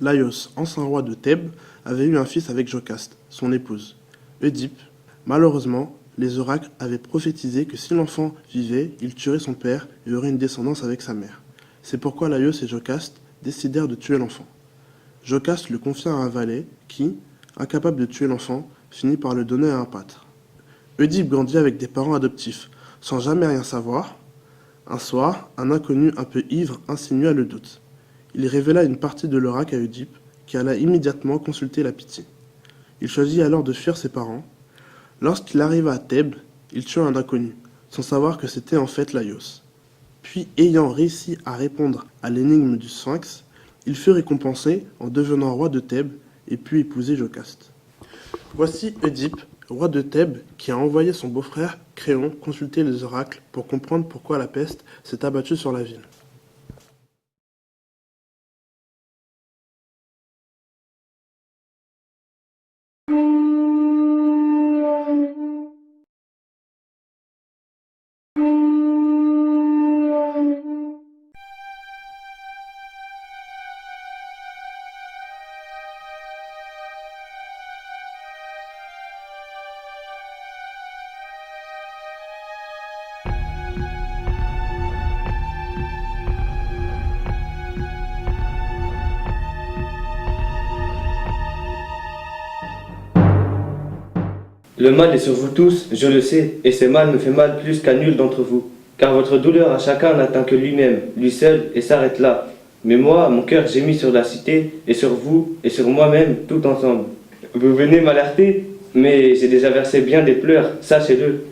Laios, ancien roi de Thèbes, avait eu un fils avec Jocaste, son épouse. Oedipe, malheureusement, les oracles avaient prophétisé que si l'enfant vivait, il tuerait son père et aurait une descendance avec sa mère. C'est pourquoi Laios et Jocaste décidèrent de tuer l'enfant. Jocaste le confia à un valet qui, incapable de tuer l'enfant, finit par le donner à un pâtre. Oedipe grandit avec des parents adoptifs, sans jamais rien savoir. Un soir, un inconnu un peu ivre insinua le doute. Il révéla une partie de l'oracle à Oedipe, qui alla immédiatement consulter la Pythie. Il choisit alors de fuir ses parents. Lorsqu'il arriva à Thèbes, il tua un inconnu, sans savoir que c'était en fait Laios. Puis, ayant réussi à répondre à l'énigme du Sphinx, il fut récompensé en devenant roi de Thèbes et put épouser Jocaste. Voici Oedipe, roi de Thèbes, qui a envoyé son beau-frère Créon consulter les oracles pour comprendre pourquoi la peste s'est abattue sur la ville. Le mal est sur vous tous, je le sais, et ce mal me fait mal plus qu'à nul d'entre vous. Car votre douleur à chacun n'atteint que lui-même, lui seul, et s'arrête là. Mais moi, mon cœur gémit sur la cité, et sur vous, et sur moi-même, tout ensemble. Vous venez m'alerter, mais j'ai déjà versé bien des pleurs, sachez-le.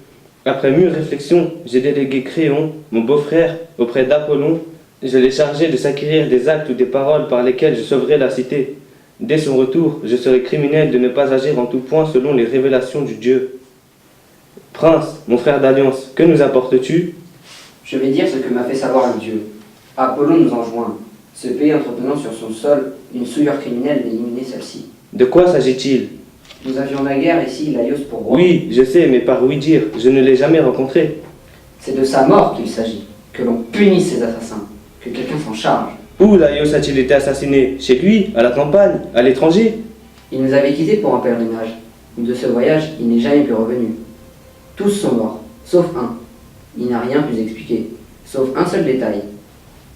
Après mûre réflexion, j'ai délégué Créon, mon beau-frère, auprès d'Apollon. Je l'ai chargé de s'acquérir des actes ou des paroles par lesquelles je sauverai la cité. Dès son retour, je serai criminel de ne pas agir en tout point selon les révélations du Dieu. Prince, mon frère d'alliance, que nous apportes-tu? Je vais dire ce que m'a fait savoir le Dieu. Apollon nous enjoint, ce pays entretenant sur son sol une souillure criminelle d'éliminer celle-ci. De quoi s'agit-il? Nous avions naguère ici Laios pour roi. Oui, je sais, mais par oui dire, je ne l'ai jamais rencontré. C'est de sa mort qu'il s'agit, que l'on punisse ces assassins, que quelqu'un s'en charge. Où Laios a-t-il été assassiné? Chez lui? À la campagne? À l'étranger? Il nous avait quittés pour un pèlerinage. De ce voyage, il n'est jamais plus revenu. Tous sont morts, sauf un. Il n'a rien pu expliquer, sauf un seul détail.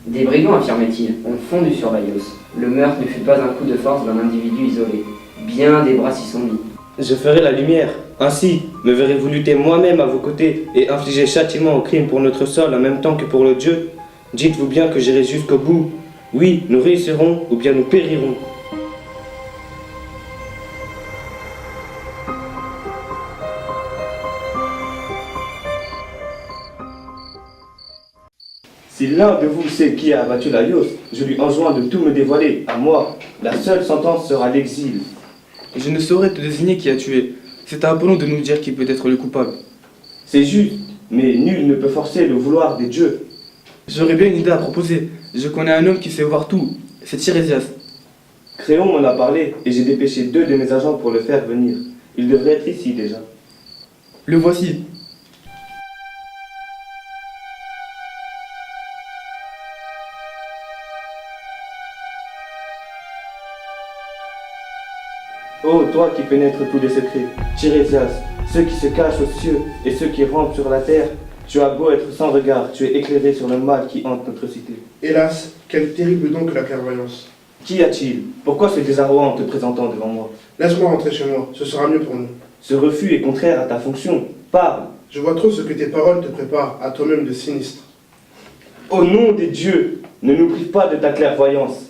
Des brigands, affirmait-il, ont fondu sur Laios. Le meurtre ne fut pas un coup de force d'un individu isolé. Bien des bras s'y sont mis. Je ferai la lumière. Ainsi, me verrez-vous lutter moi-même à vos côtés et infliger châtiment au crime pour notre sol en même temps que pour le Dieu? Dites-vous bien que j'irai jusqu'au bout. Oui, nous réussirons ou bien nous périrons. Si l'un de vous sait qui a abattu Laios, je lui enjoins de tout me dévoiler, à moi. La seule sentence sera l'exil. Je ne saurais te désigner qui a tué. C'est à Apollon de nous dire qui peut être le coupable. C'est juste, mais nul ne peut forcer le vouloir des dieux. J'aurais bien une idée à proposer. Je connais un homme qui sait voir tout. C'est Tirésias. Créon m'en a parlé et j'ai dépêché 2 de mes agents pour le faire venir. Il devrait être ici déjà. Le voici. Oh, toi qui pénètres tous les secrets, Tirésias, ceux qui se cachent aux cieux et ceux qui rampent sur la terre, tu as beau être sans regard, tu es éclairé sur le mal qui hante notre cité. Hélas, quelle terrible donc la clairvoyance. Qu'y a-t-il? Pourquoi ce désarroi en te présentant devant moi? Laisse-moi rentrer chez moi, ce sera mieux pour nous. Ce refus est contraire à ta fonction. Parle. Je vois trop ce que tes paroles te préparent à toi-même de sinistre. Au nom des dieux, ne nous prive pas de ta clairvoyance.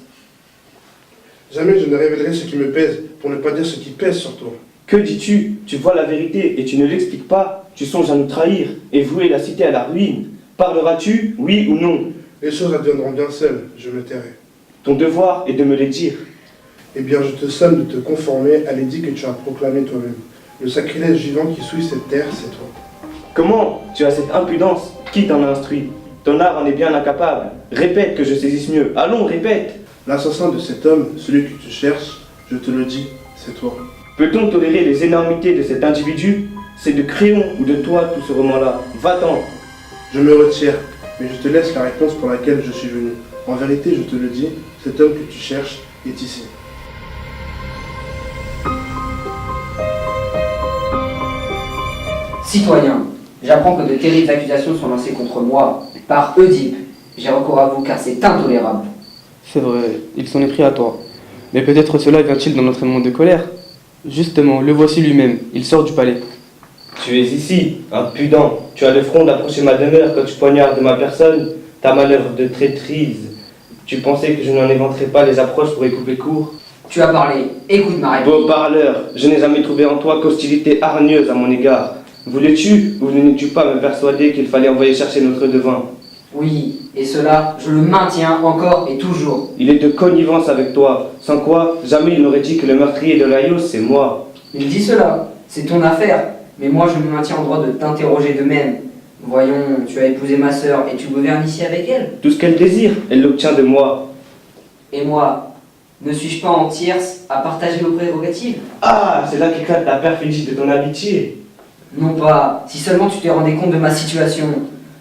Jamais je ne révélerai ce qui me pèse, pour ne pas dire ce qui pèse sur toi. Que dis-tu? Tu vois la vérité et tu ne l'expliques pas. Tu songes à nous trahir et vouer la cité à la ruine. Parleras-tu, oui ou non? Les choses adviendront bien seules, je me tairai. Ton devoir est de me les dire. Eh bien, je te somme de te conformer à l'édit que tu as proclamé toi-même. Le sacrilège vivant qui souille cette terre, c'est toi. Comment tu as cette impudence? Qui t'en a instruit? Ton art en est bien incapable. Répète que je saisisse mieux. Allons, répète. L'assassin de cet homme, celui que tu cherches, je te le dis, c'est toi. Peut-on tolérer les énormités de cet individu? C'est de Créon ou de toi tout ce roman-là. Va-t'en. Je me retire, mais je te laisse la réponse pour laquelle je suis venu. En vérité, je te le dis, cet homme que tu cherches est ici. Citoyens, j'apprends que de terribles accusations sont lancées contre moi par Oedipe. J'ai recours à vous car c'est intolérable. C'est vrai, il s'en est pris à toi. Mais peut-être cela vient-il dans notre monde de colère. Justement, le voici lui-même, il sort du palais. Tu es ici, impudent. Tu as le front d'approcher ma demeure quand tu poignardes ma personne. Ta manœuvre de traîtrise. Tu pensais que je n'en inventerais pas les approches pour y couper court? Tu as parlé, écoute ma réponse. Beau parleur, je n'ai jamais trouvé en toi qu'hostilité hargneuse à mon égard. Voulais-tu ou ne n'es-tu pas me persuader qu'il fallait envoyer chercher notre devin? Oui, et cela, je le maintiens encore et toujours. Il est de connivence avec toi, sans quoi jamais il n'aurait dit que le meurtrier de Laios, c'est moi. Il dit cela, c'est ton affaire, mais moi je me maintiens en droit de t'interroger de même. Voyons, tu as épousé ma sœur et tu gouvernes ici avec elle. Tout ce qu'elle désire, elle l'obtient de moi. Et moi, ne suis-je pas en tierce à partager nos prérogatives? Ah, c'est là qu'éclate la perfidie de ton amitié. Non pas, si seulement tu te rendais compte de ma situation.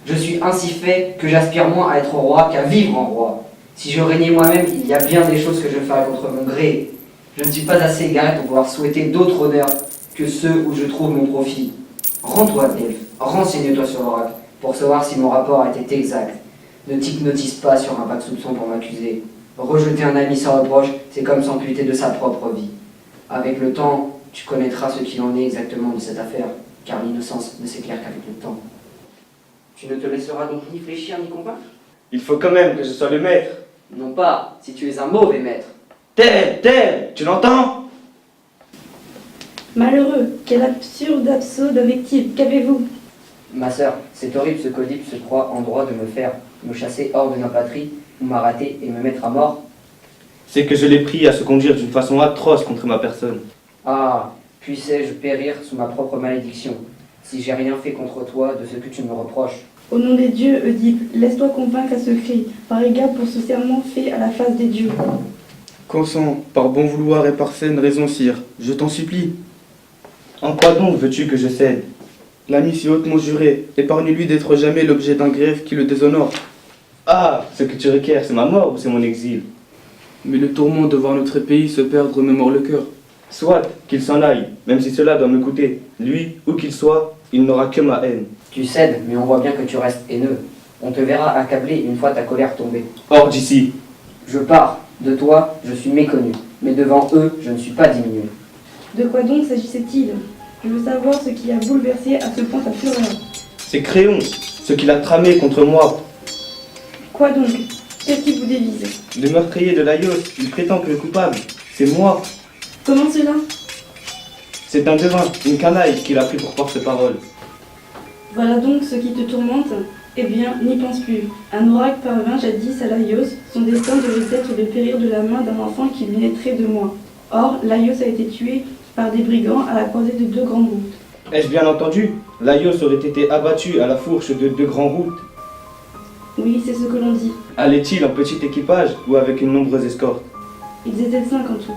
Je suis ainsi fait que j'aspire moins à être roi qu'à vivre en roi. Si je régnais moi-même, il y a bien des choses que je ferais contre mon gré. Je ne suis pas assez égaré pour pouvoir souhaiter d'autres honneurs que ceux où je trouve mon profit. Rends-toi, Delphes, renseigne-toi sur l'oracle, pour savoir si mon rapport a été exact. Ne t'hypnotise pas sur un vague soupçon pour m'accuser. Rejeter un ami sans reproche, c'est comme s'amputer de sa propre vie. Avec le temps, tu connaîtras ce qu'il en est exactement de cette affaire, car l'innocence ne s'éclaire qu'avec le temps. Tu ne te laisseras donc ni fléchir ni convaincre? Il faut quand même que je sois le maître. Non pas, si tu es un mauvais maître. Tel, tu l'entends? Malheureux, quel absurde absurde invective, qu'avez-vous? Ma sœur, c'est horrible ce qu'Oedipe se croit en droit de me faire, me chasser hors de ma patrie, ou m'arrêter et me mettre à mort. C'est que je l'ai pris à se conduire d'une façon atroce contre ma personne. Ah, puissais-je périr sous ma propre malédiction, si j'ai rien fait contre toi de ce que tu me reproches. Au nom des dieux, Oedipe, laisse-toi convaincre à ce cri, par égard pour ce serment fait à la face des dieux. Consens, par bon vouloir et par saine raison, sire, je t'en supplie. En quoi donc veux-tu que je cède? L'ami si hautement juré, épargne-lui d'être jamais l'objet d'un greffe qui le déshonore. Ah, ce que tu requiers, c'est ma mort ou c'est mon exil? Mais le tourment de voir notre pays se perdre me mord le cœur. Soit qu'il s'en aille, même si cela doit me coûter. Lui, où qu'il soit, il n'aura que ma haine. Tu cèdes, mais on voit bien que tu restes haineux. On te verra accablé une fois ta colère tombée. Hors d'ici. Je pars, de toi, je suis méconnu, mais devant eux, je ne suis pas diminué. De quoi donc s'agissait-il? Je veux savoir ce qui a bouleversé à ce point ta fureur. C'est Créon, ce qu'il a tramé contre moi. Quoi donc? Qu'est-ce qui vous dévise? Le meurtrier de Laios, il prétend que le coupable, c'est moi. Comment cela? C'est un devin, une canaille qu'il a pris pour porte-parole. Voilà donc ce qui te tourmente? Eh bien, n'y pense plus. Un oracle parvint jadis à Laios, son destin devait être de périr de la main d'un enfant qui naîtrait de moi. Or, Laios a été tué par des brigands à la croisée de deux grandes routes. Ai-je bien entendu? Laios aurait été abattu à la fourche de deux grands routes. Oui, c'est ce que l'on dit. Allait-il en petit équipage ou avec une nombreuse escorte? Ils étaient 5 en tout.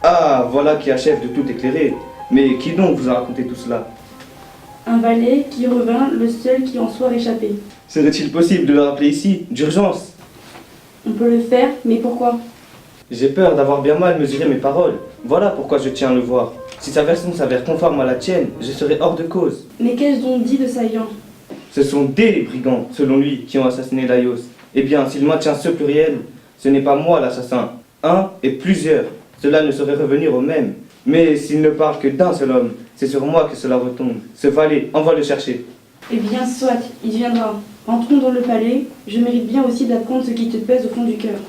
Ah, voilà qui achève de tout éclairer. Mais qui donc vous a raconté tout cela? Un valet qui revint, le seul qui en soit réchappé. Serait-il possible de le rappeler ici, d'urgence? On peut le faire, mais pourquoi? J'ai peur d'avoir bien mal mesuré mes paroles. Voilà pourquoi je tiens à le voir. Si sa version s'avère conforme à la tienne, je serai hors de cause. Mais qu'ai-je donc dit de saillant? Ce sont des brigands, selon lui, qui ont assassiné Laios. Eh bien, s'il maintient ce pluriel, ce n'est pas moi l'assassin. Un et plusieurs. Cela ne saurait revenir au même. Mais s'il ne parle que d'un seul homme, c'est sur moi que cela retombe. Ce valet, envoie le chercher. Eh bien, soit, il viendra. Rentrons dans le palais. Je mérite bien aussi d'apprendre ce qui te pèse au fond du cœur.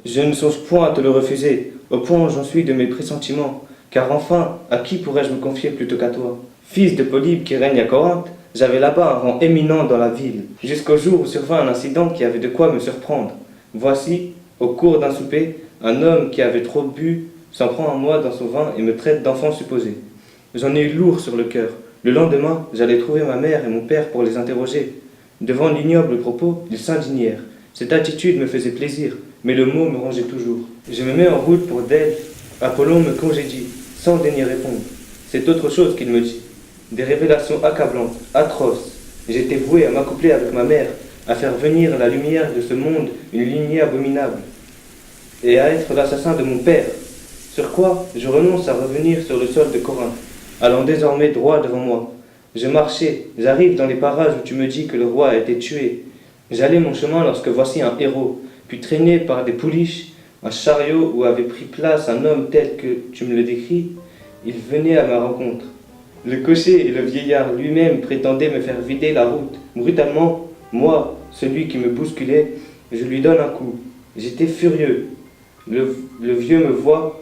Je ne songe point à te le refuser, au point où j'en suis de mes pressentiments. Car enfin, à qui pourrais-je me confier plutôt qu'à toi? Fils de Polybe qui règne à Corinthe, j'avais là-bas un rang éminent dans la ville, jusqu'au jour où survint un incident qui avait de quoi me surprendre. Voici, au cours d'un souper, un homme qui avait trop bu s'en prend à moi dans son vin et me traite d'enfant supposé. J'en ai eu lourd sur le cœur. Le lendemain, j'allais trouver ma mère et mon père pour les interroger. Devant l'ignoble propos, ils s'indignèrent. Cette attitude me faisait plaisir, mais le mot me rongeait toujours. Je me mets en route pour Delphes. Apollon me congédie, sans daigner répondre. C'est autre chose qu'il me dit. Des révélations accablantes, atroces. J'étais voué à m'accoupler avec ma mère, à faire venir à la lumière de ce monde une lignée abominable. et à être l'assassin de mon père. Sur quoi je renonce à revenir sur le sol de Corinthe, allant désormais droit devant moi. Je marchais, j'arrive dans les parages où tu me dis que le roi a été tué. J'allais mon chemin lorsque voici un héros, puis traîné par des pouliches, un chariot où avait pris place un homme tel que tu me le décris. Il venait à ma rencontre. Le cocher et le vieillard lui-même prétendaient me faire vider la route. Brutalement, moi, celui qui me bousculait, je lui donne un coup. J'étais furieux. Le vieux me voit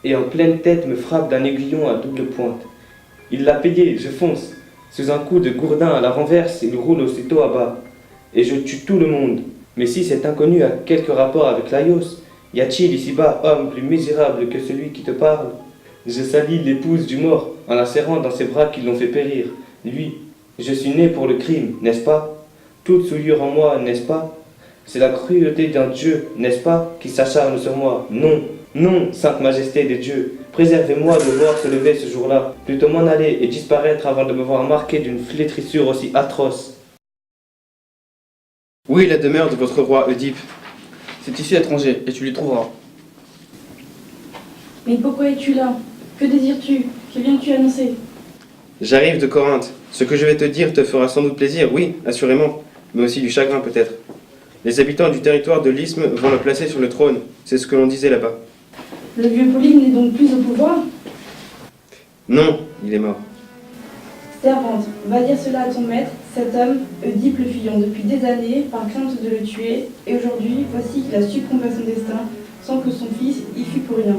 et en pleine tête me frappe d'un aiguillon à double pointe. Il l'a payé, je fonce. Sous un coup de gourdin à la renverse, il roule aussitôt à bas. Et je tue tout le monde. Mais si cet inconnu a quelque rapport avec Laios, y a-t-il ici-bas homme plus misérable que celui qui te parle? Je salis l'épouse du mort en la serrant dans ses bras qui l'ont fait périr. Lui, je suis né pour le crime, n'est-ce pas? Toute souillure en moi, n'est-ce pas? C'est la cruauté d'un Dieu, n'est-ce pas, qui s'acharne sur moi? Non, non, sainte majesté des dieux, préservez-moi de voir se lever ce jour-là, plutôt m'en aller et disparaître avant de me voir marqué d'une flétrissure aussi atroce. Où est la demeure de votre roi Oedipe? C'est ici étranger, et tu l'y trouveras. Mais pourquoi es-tu là? Que désires-tu? Que viens-tu annoncer? J'arrive de Corinthe. Ce que je vais te dire te fera sans doute plaisir, oui, assurément, mais aussi du chagrin peut-être. Les habitants du territoire de l'Isthme vont le placer sur le trône, c'est ce que l'on disait là-bas. Le vieux Polybe n'est donc plus au pouvoir? Non, il est mort. Servante, va dire cela à ton maître, cet homme, Oedipe le fuyant depuis des années, par crainte de le tuer, et aujourd'hui, voici qu'il a succombé à son destin, sans que son fils y fût pour rien.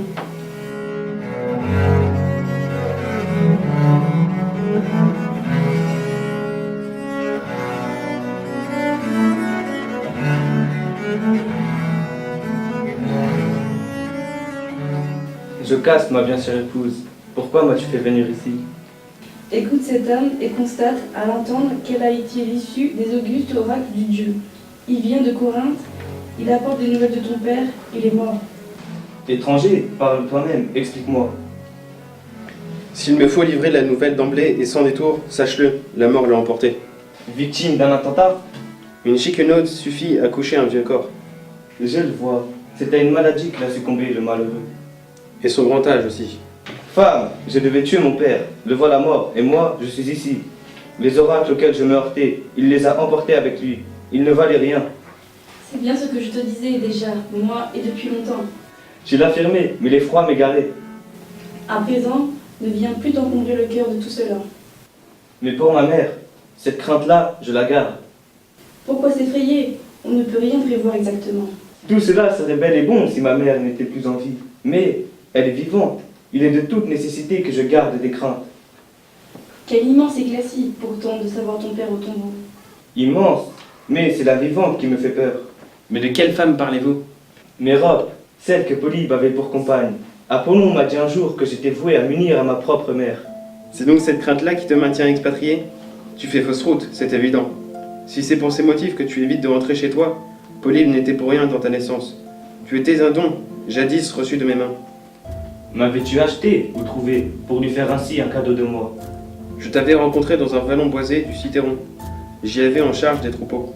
Jocaste, ma bien chère épouse, pourquoi m'as-tu fait venir ici? Écoute cet homme et constate, à l'entendre, quelle a été l'issue des augustes oracles du Dieu. Il vient de Corinthe, il apporte des nouvelles de ton père, il est mort. Étranger, parle toi-même, explique-moi. S'il me faut livrer la nouvelle d'emblée et sans détour, sache-le, la mort l'a emporté. Victime d'un attentat? Une chiquenaude suffit à coucher un vieux corps. Je le vois, c'est à une maladie qu'il a succombé, le malheureux. Et son grand âge aussi. Femme, je devais tuer mon père, le voilà mort, et moi, je suis ici. Les oracles auxquels je me heurtais, il les a emportés avec lui. Ils ne valaient rien. C'est bien ce que je te disais déjà, moi et depuis longtemps. Je l'affirmais, mais l'effroi m'égarait. À présent, ne viens plus t'encombrer le cœur de tout cela. Mais pour ma mère, cette crainte-là, je la garde. Pourquoi s'effrayer? On ne peut rien prévoir exactement. Tout cela serait bel et bon si ma mère n'était plus en vie. Mais elle est vivante. Il est de toute nécessité que je garde des craintes. Quel immense éclaircie, pourtant, de savoir ton père au tombeau. Immense, mais c'est la vivante qui me fait peur. Mais de quelle femme parlez-vous? Mérope, celle que Polybe avait pour compagne. Apollon m'a dit un jour que j'étais voué à m'unir à ma propre mère. C'est donc cette crainte-là qui te maintient expatrié? Tu fais fausse route, c'est évident. Si c'est pour ces motifs que tu évites de rentrer chez toi, Polybe n'était pour rien dans ta naissance. Tu étais un don, jadis reçu de mes mains. M'avais-tu acheté ou trouvé pour lui faire ainsi un cadeau de moi? Je t'avais rencontré dans un vallon boisé du Cithéron. J'y avais en charge des troupeaux.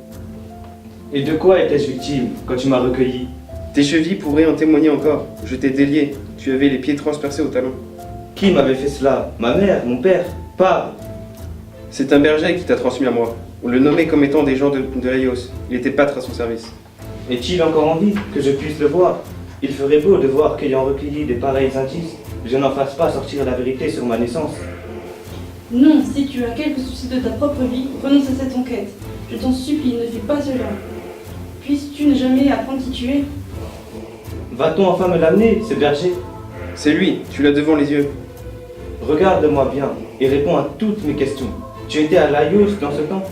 Et de quoi étais-je victime quand tu m'as recueilli? Tes chevilles pourraient en témoigner encore. Je t'ai délié. Tu avais les pieds transpercés au talon. Qui m'avait fait cela? Ma mère, mon père? Parle! C'est un berger qui t'a transmis à moi. On le nommait comme étant des gens de Laios. Il était pâtre à son service. Est-il encore en vie que je puisse le voir? Il ferait beau de voir qu'ayant recueilli des pareils indices, je n'en fasse pas sortir la vérité sur ma naissance. Non, si tu as quelque souci de ta propre vie, renonce à cette enquête. Je t'en supplie, ne fais pas cela. Puisses-tu ne jamais apprendre qui tu es? Va-t-on enfin me l'amener, ce berger? C'est lui, tu l'as devant les yeux. Regarde-moi bien et réponds à toutes mes questions. Tu étais à Laios dans ce temps?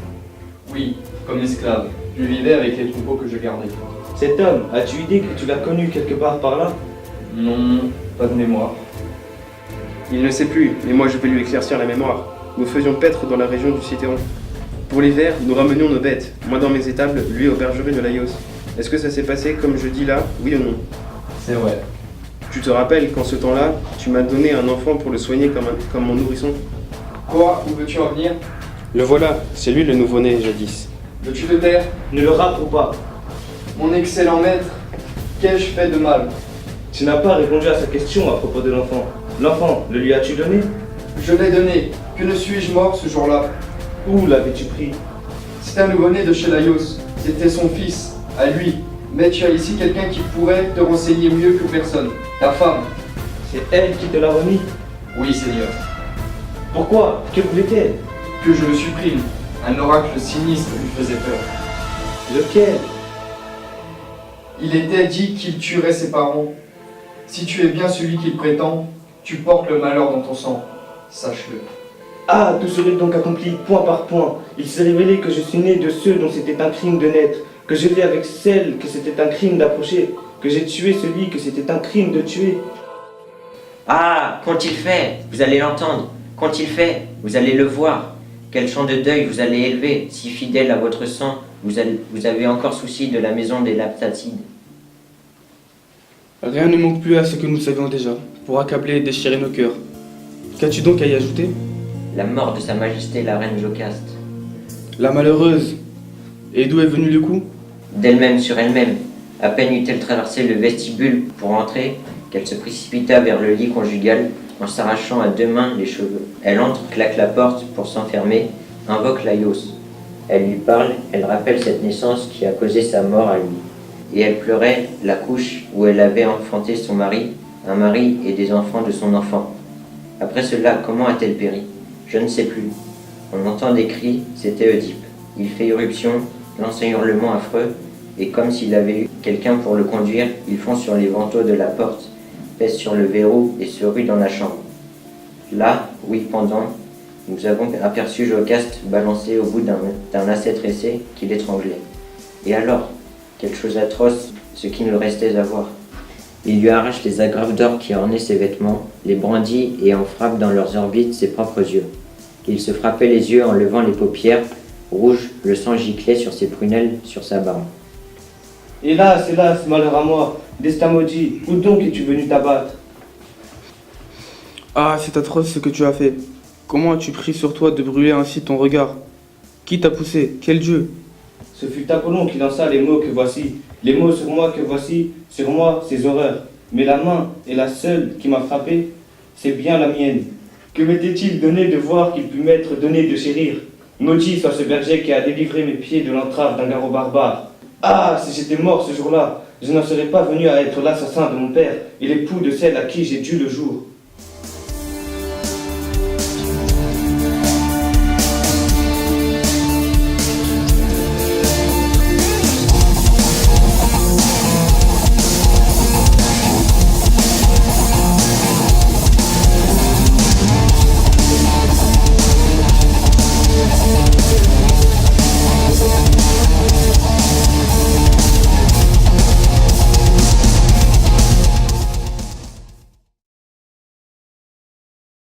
Oui, comme esclave. Je vivais avec les troupeaux que je gardais. Cet homme, as-tu idée que tu l'as connu quelque part par là? Non, pas de mémoire. Il ne sait plus, mais moi je vais lui éclaircir la mémoire. Nous faisions paître dans la région du Cithéron. Pour l'hiver, nous ramenions nos bêtes, moi dans mes étables, lui aux bergeries de Laios. Est-ce que ça s'est passé comme je dis là, oui ou non? C'est vrai. Tu te rappelles qu'en ce temps-là, tu m'as donné un enfant pour le soigner comme mon nourrisson? Quoi? Où veux-tu en venir? Le voilà, c'est lui le nouveau-né jadis. Veux-tu te taire? Ne le rappelons pas. Mon excellent maître, Qu'ai-je fait de mal? Tu n'as pas répondu à sa question à propos de l'enfant. L'enfant, le lui as-tu donné? Je l'ai donné. Que ne suis-je mort ce jour-là? Où l'avais-tu pris? C'est un nouveau-né de chez Laios. C'était son fils, à lui. Mais tu as ici quelqu'un qui pourrait te renseigner mieux que personne. Ta femme. C'est elle qui te l'a remis. Oui, Seigneur. Pourquoi? Que voulait-elle? Que je le supprime. Un oracle sinistre lui faisait peur. Lequel? Il était dit qu'il tuerait ses parents. Si tu es bien celui qu'il prétend, tu portes le malheur dans ton sang. Sache-le. Ah, tout serait donc accompli point par point. Il s'est révélé que je suis né de ceux dont c'était un crime de naître, que je vis avec celle que c'était un crime d'approcher, que j'ai tué celui que c'était un crime de tuer. Ah, qu'ont-ils fait? Vous allez l'entendre. Qu'ont-ils fait? Vous allez le voir. Quel chant de deuil vous allez élever, si fidèle à votre sang, vous avez encore souci de la maison des Laptatides. Rien ne manque plus à ce que nous savions déjà, pour accabler et déchirer nos cœurs. Qu'as-tu donc à y ajouter? La mort de Sa Majesté la Reine Jocaste. La malheureuse. Et d'où est venu le coup? D'elle-même sur elle-même. À peine eut-elle traversé le vestibule pour entrer, qu'elle se précipita vers le lit conjugal en s'arrachant à deux mains les cheveux. Elle entre, claque la porte pour s'enfermer, invoque Laios. Elle lui parle, elle rappelle cette naissance qui a causé sa mort à lui. Et elle pleurait la couche où elle avait enfanté son mari, un mari et des enfants de son enfant. Après cela, comment a-t-elle péri? Je ne sais plus. On entend des cris, c'était Oedipe. Il fait irruption, lance un hurlement affreux, et comme s'il avait eu quelqu'un pour le conduire, il fonce sur les vantaux de la porte, pèse sur le verrou et se rue dans la chambre. Là, oui, pendant, nous avons aperçu Jocaste balancé au bout d'un lacet tressé qui l'étranglait. Et alors, quelle chose atroce, ce qui nous restait à voir. Il lui arrache les agrafes d'or qui ornaient ses vêtements, les brandit et en frappe dans leurs orbites ses propres yeux. Il se frappait les yeux en levant les paupières, rouges, le sang giclait sur ses prunelles, sur sa barbe. Hélas, hélas, malheur à moi, destin maudit, où donc es-tu venu t'abattre? Ah, c'est atroce ce que tu as fait. Comment as-tu pris sur toi de brûler ainsi ton regard? Qui t'a poussé? Quel dieu? Ce fut Apollon qui lança les mots que voici, les mots sur moi que voici, sur moi ces horreurs. Mais la main est la seule qui m'a frappé, c'est bien la mienne. Que m'était-il donné de voir qu'il pût m'être donné de chérir? Maudit soit ce berger qui a délivré mes pieds de l'entrave d'un garrot barbare. Ah, si j'étais mort ce jour-là, je n'en serais pas venu à être l'assassin de mon père et l'époux de celle à qui j'ai dû le jour.